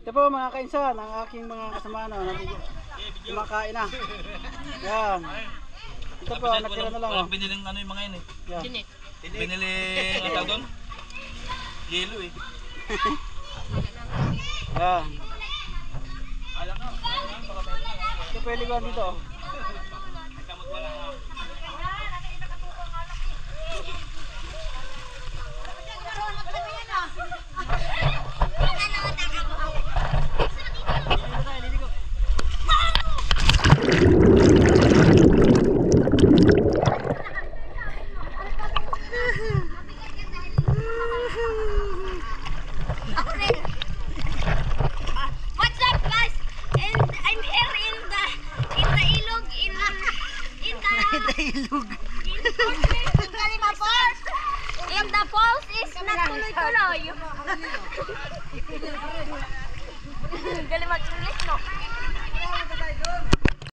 Ito po mga kainsan, ang aking mga kasama kumakain na. Yan. Ito po, natira na lang. Walang biniling ano yung mga yun eh. Yan. Biniling, ang tawag doon? Yelo eh. Yan. Ito po yung liguan dito. What's up, guys? And I'm here in the ilog in Kalima Falls. And the falls is not tuloy-tuloy. Galing mag-English, no?